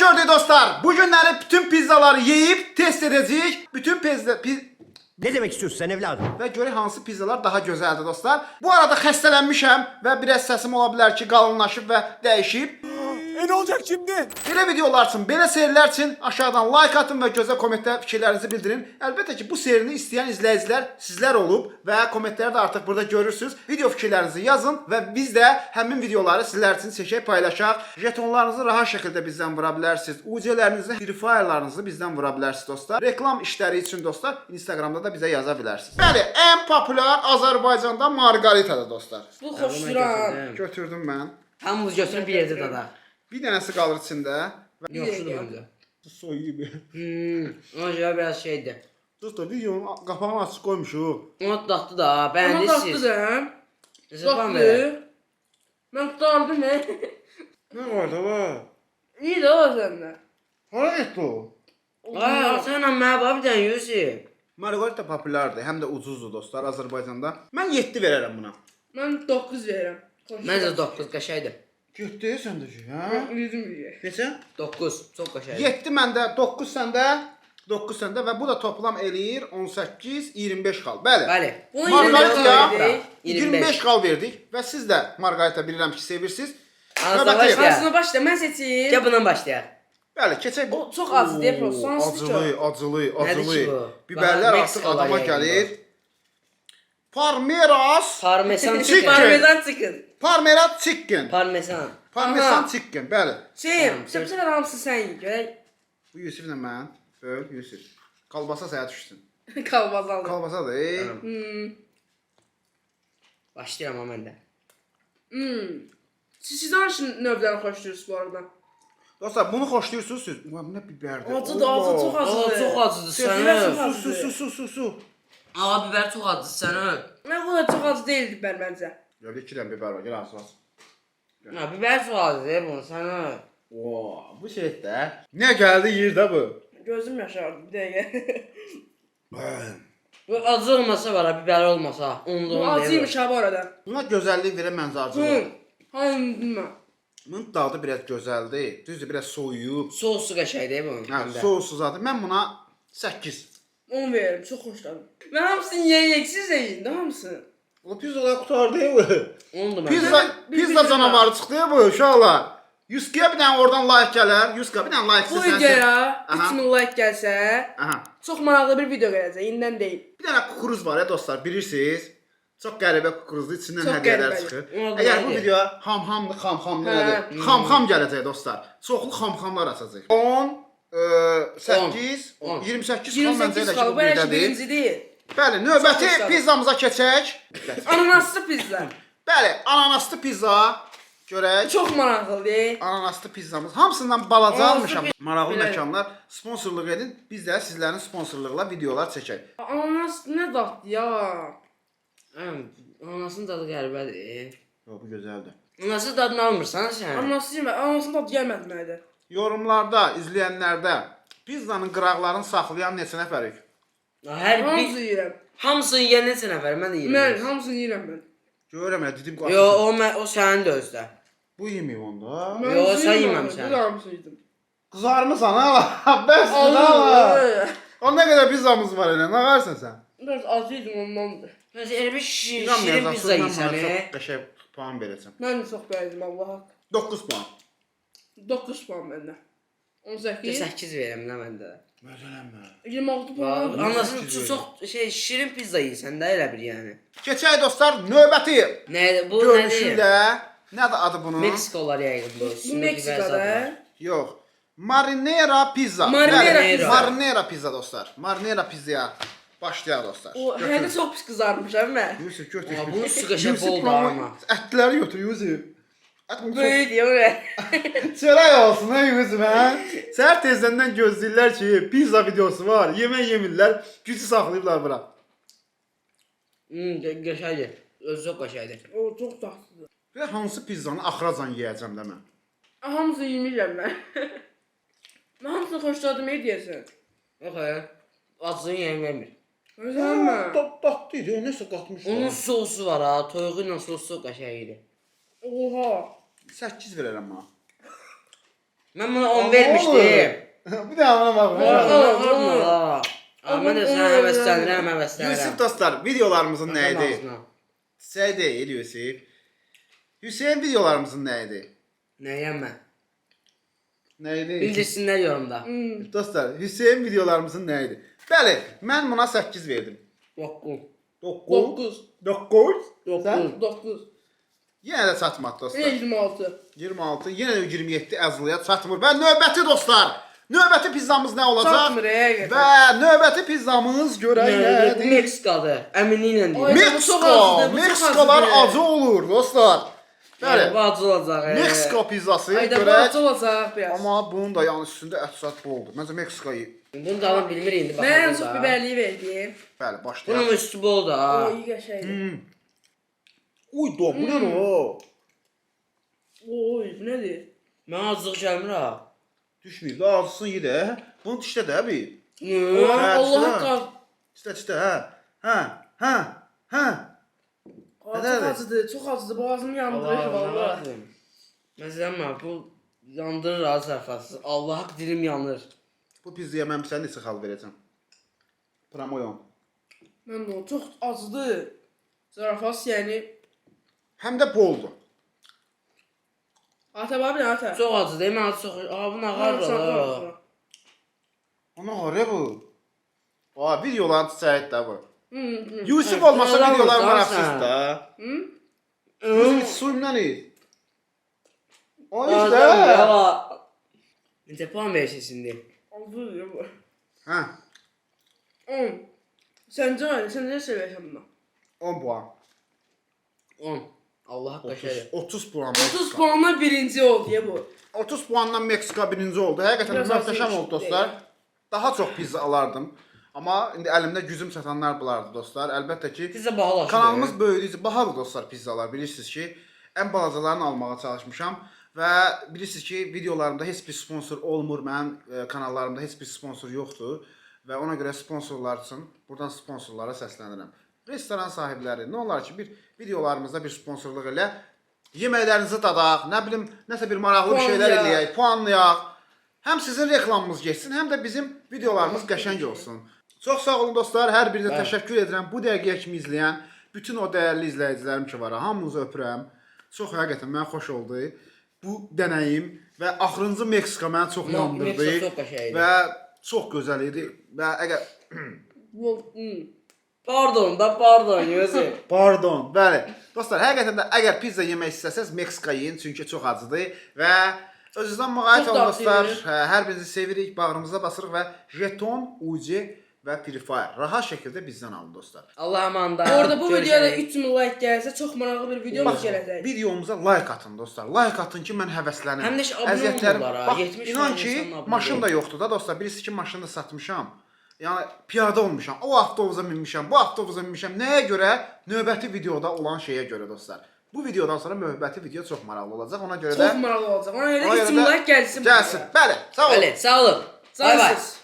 gördük dostlar. Bugünləri bütün pizzaları yeyib test edəcəyik. Bütün Ne demek istiyorsun sen evladım? və görək hansı pizzalar daha gözəldir dostlar. Bu arada xəstələnmişəm və biraz səsim ola bilər ki, qalınlaşıb və dəyişib. Ne olacak şimdi? Belə videolar üçün, belə serilər üçün aşağıdan like atın və gözəl kommentlərdə fikirlərinizi bildirin. Əlbəttə ki, bu serini istəyən izləyicilər sizlər olub və kommentləri də artıq burada görürsünüz. Video fikirlərinizi yazın və biz də həmin videoları sizlər üçün seçək, paylaşaq. Jetonlarınızı rahat şəkildə bizdən vura bilərsiniz. UC-lərinizi, free fire'larınızı bizdən vura bilərsiniz dostlar. Reklam işləri üçün dostlar Instagramda da bizə yaza bilərsiniz. Bəli, ən populyar Azərbaycanda margaritadır dostlar. Bu xoşduran. Götürdüm mən. Hamımız götürüp bir yerde dada. Bir dənəsi qalır içində. Yoxşudur bence. Soyuyub. Ona göre biraz şeydi. Dostlar, videonun qapağını açıq qoymuşuq. Ona dattı da, Ama beğendiniz tatlı siz. da. Zıpan verin. Tatlı. Ben tutardım ne? Nə var da var? İyi de o sende. Hara getdi o? Aa, sen amma baba bir tane Yusuf. Margarita populyardır, həm də ucuzdur dostlar Azərbaycanda. Mən 7 verərəm buna. Ben 9 veririm. Bence 9 kaşaydı. 7 səndə ki, hə? Yüzüm biliyor. Neçə? 9 çok kaşaydı. 7 məndə, 9 səndə, 9 səndə və bu da toplam eləyir 18, 25 xal. Bəli. Bəli. Buna Margarita 25 verdik. 25 xal verdik və siz də margarita bilirəm ki, sevirsiniz. Ağzına Növbəti- başla. Aslında başla ben seçeyim. Gel bundan başlayalım. Bəli, keçək. O çox acı deyil, Oo, sonrası acılı, acılı, Nədir ki acılı. bu? Biberlər Bax, artıq Meksikalılar adama yəqin gəlir. Parmeras, Parmesan Chicken. chicken. Parmesan chicken. Parmerat chicken. Parmesan. Parmesan Aha. chicken, bəli. Şey, Tamam, bu sefer hamısı sen ye. Görək. Bu Yusiflə mən. Böl Yusif. Kalbasa sənə düşsün. Kalmaz aldım. Kalbasadır. Başlayalım ama ben de. Siz hangi növdən xoşlayırsınız bu arada? Dostlar, bunu xoşlayırsınız siz. Ulan bu nə biberdir? Acı da acı, çok acı. Aa çok acıdı Sözlər sana. çox Su. Aa biber çok acıdı sana. Ben bu da çok acı değildi ben bence. Gördü 2 dənə biber var, gəl az. Ya biber çok acıdı bunu sana. Oo, bu şeydə. Nə gəldi yerdə bu? Gözüm yaşardı bir dəqiqə. Bu acı olmasa var ha biber olmasa. Onda Bu onu acıymış ha bu arada. Buna gözəllik verən məncə acılı. Hayır bilmem. Bunun dadı biraz gözəldir. Düzdür, biraz soyuyub. Sosu kaşaydı bunun. Hə, sousuz zadı. Mən buna 8. 10 veririm, çok hoşlandım. Ben hamısını yiyecek, siz de yiyin de hamısını. O pizzalar qutardı bu. Onu da ben. Pizza canavarı çıxdı bu uşaqlar. 100-yə bir dənə oradan like gələr. 100-yə bir dənə like Bu istəsən. videoya Aha. 3000 like gəlsə, Aha. çox maraqlı bir video gələcək, indən deyil. Bir dənə kukuruz var ya dostlar, bilirsiniz. Çox qəribə kukuruzdur, içindən Çox hədiyyələr qəribədir. çıxır. Ona da Əgər bu nədir? video ham-hamdır, xam-xam Hə. nədir? Xam-xam gələcək dostlar. Çoxlu xam-xamlar açacaq. 10, 8, 10. 28 xam məncə 28 elə ki xal, bu bu elə ki birdədir. birinci deyil. Bəli, Çox növbəti xoşladım. pizzamıza keçək. Ananaslı pizza. Bəli, ananaslı pizza. Görək. Çox maraqlıdır. Ananaslı pizzamız. Hamısından balaca Ananaslı almışam. pi- Maraqlı Belə. məkanlar sponsorluq edin. Biz də sizlərin sponsorluğuyla videolar çəkək. Ananas nə dadlı ya. Anasının tadı qəribədir. Yo, bu gözəldir. Anası dadını almırsan sen. Ananası yemə, ananasının dadı gəlmədi mənə də. Yorumlarda, izləyənlərdə pizzanın qıraqlarını saxlayan neçə nəfərik? Her Hamısı bir yeyirəm. hamısını yiyen neçə nəfər? Mən də Mən yeyirəm. hamısını yeyirəm mən. Görürəm ya, dedim Yo o sənin də özdə. Bu yeməyim onda. Mən Yo, hamısını sən yeyirəm, yeməmisən. Bu da hamısını yedim. Qızarmısan ha? Bəs Allah. O nə qədər pizzamız var elə, nə varsan sən? Biraz acı yedim ondandır. Məsələn elə bir şirin İnanmayacaqsın, pizza mən yeyirsən. buna çox qəşəng puan verəcəm. Mən də çox bəyəndim Allah. 9 puan. 9 puan məndə. 18. 8 verirəm də məndə. Məzələnmə. 26 puan. Anasını sekiz çox şey şirin pizza yeyirsən də elə bir yəni. Keçək dostlar, növbəti Nə bu nədir? görüşülə. Nədir adı bunun? Meksikalılar yəqin bu. Bu Meksikada. Yox. Marinera pizza. Marinera Bəli, pizza. Marinera pizza dostlar. Marinera pizzaya başlayaq dostlar. O hələ çox pis qızarmış əmmə. Yusuf götür. Aa, bunun su qəşəng boldu amma. Ətləri götür Yusuf. Ət bu çox Böyük deyir o. çörək olsun ha Yusuf ha. Səhər tezdən gözləyirlər ki, pizza videosu var. Yemək yemirlər, gücü saxlayıblar bura. Qəşəngdir. Özü çox qəşəngdir. O çox dadlıdır. Və hansı pizzanı axıracan yeyəcəm də mən. Hamısını yemişəm mən. Mən hamısını xoşladım deyəsən. Yox ya. Acını yemir. Özəlmə. Dadlı idi, nəsə qatmışlar. Onun sosu var ha. Toyuğu ilə sosu çox qəşəngdir. Oha. 8 verərəm ha. Mən buna 10 vermişdim. Bir daha ona bak. Mən də sənə həvəslənirəm, Yusuf dostlar, videolarımızın nə idi? Şey değil Yusuf. Hüseyin videolarımızın nə idi? Nəyəm mən? Nə idi? Bildirsinlər yorumda. Dostlar, Hüseyin videolarımızın nə idi? Bəli, mən buna 8 verdim. 9. 9. 9. 9. Sən? 9. Yenə də çatmadı dostlar. 26. 26, yenə də 27 Əzliyə çatmır. Və növbəti dostlar, növbəti pizzamız nə olacaq? Çatmır, həqiqətən. Və növbəti pizzamız görək Bu nədir? Meksikadır. Əminliklə Ay, deyirəm. Meksika, Meksika, bu çox Meksikalar acıdır. acı olur dostlar. Bəli, Bu acı olacaq. Meksika pizzası Ayda bu görək. acı olacaq biraz. Amma bunun da yəni üstündə ət boldur. Məncə Meksikayı. Bunu da alın bilmir indi Mən ən baxacağız çox da. biberliyi verdim. Bəli, Bunun başlayaq. üstü boldur ha. O iyi qəşəngdir. Uy, do, bu nə o? Oy, bu nədir? Mən acıq gəlmir ha. Düşmür, da acısını yedə. Bunu dişdə də bir. Allah Allah. qaz. Dişdə, hə. Hə. Çok Nədir? acıdır, çok acıdır. Boğazımı yandırır valla. Məsələn, bu yandırır ha sərfəsiz. Allah haqq dilim yanır. Bu pizzaya mən sənə neçə xal verəcəm? Promoyon. Mən də o çox acıdır. Zarafas yəni. Həm də boldur. Ata babi nə ata? Çox acıdır. Mən acı çox. Aa bu nə qardır? Ana hara bu? Aa, videoların çiçəyi də bu. Hı. Yusuf olmasa Yalan videolar olsa maraqsız sən. da. Hı? Yusuf suyundan iyi. O Acı işte. ya. Necə puan verirsən indi? Acıdır bu. Hə, 10. Səncə öyle, sən nə sevirsən bunu? 10 puan. 10. Allah haqq 30, qəşəngdir. 30 puan 30 Meksika. puanla birinci oldu ya bu. 30 puandan Meksika birinci oldu. Həqiqətən Biraz möhtəşəm azmış oldu dostlar. Daha çox pizza alardım. Amma indi əlimdə gücüm çatanlar bunlardı dostlar. Əlbəttə ki, Bizə bahalaşır. kanalımız böyüdükcə bahadır dostlar pizzalar. Bilirsiniz ki, ən balacalarını almağa çalışmışam və bilirsiniz ki, videolarımda heç bir sponsor olmur. Mənim kanallarımda heç bir sponsor yoxdur və ona görə sponsorlar üçün buradan sponsorlara səslənirəm. Restoran sahibləri, nə olar ki, bir videolarımızda bir sponsorluq elə, yeməklərinizi dadaq, nə bilim, nəsə bir maraqlı bir şeylər Puanlayaq. eləyək, puanlayaq. Həm sizin reklamımız getsin, həm də bizim videolarımız qəşəng olsun. Çox sağ olun dostlar, hər birinizə təşəkkür edirəm. Bu dəqiqəyə kimi izləyən bütün o dəyərli izləyicilərim ki var, hamınızı öpürəm. Çox həqiqətən mənə xoş oldu bu denəyim və axırıncı Meksika məni çox yandırdı Meksika çox qəşəng idi. və çox gözəl idi və əgər Pardon, Yusuf. Pardon, bəli. Dostlar, həqiqətən də əgər pizza yemək istəsəz Meksika yeyin, çünki çox acıdır və özünüzdən müğayət Çox olun da dostlar. sevirik. Hər birinizi sevirik, bağrımıza basırıq və jeton, UC və Free Fire rahat şəkildə bizdən alın dostlar. Allah əmanında. Orada bu videoda Görüşərik. 3000 like gəlsə çox maraqlı bir videomuz gələcək. Videomuza like atın dostlar. Like atın ki, mən həvəslənirəm. Həm də heç abunə olmurlar ha, Bax, 70 inan min ki, insanın abunə maşın oldu. da yoxdur da dostlar. Bilirsiniz ki, maşını da satmışam. Yəni piyada olmuşam. O avtobusa minmişəm, bu avtobusa minmişəm. Nəyə görə? Növbəti videoda olan şeyə görə dostlar. Bu videodan sonra növbəti video çox maraqlı olacaq. Ona görə də Çox maraqlı olacaq. Ona görə Ona görə 3000 də like gəlsin. gəlsin. Bəli, sağ olun. Bəli, sağ olun. Bay bay. Sağ olun.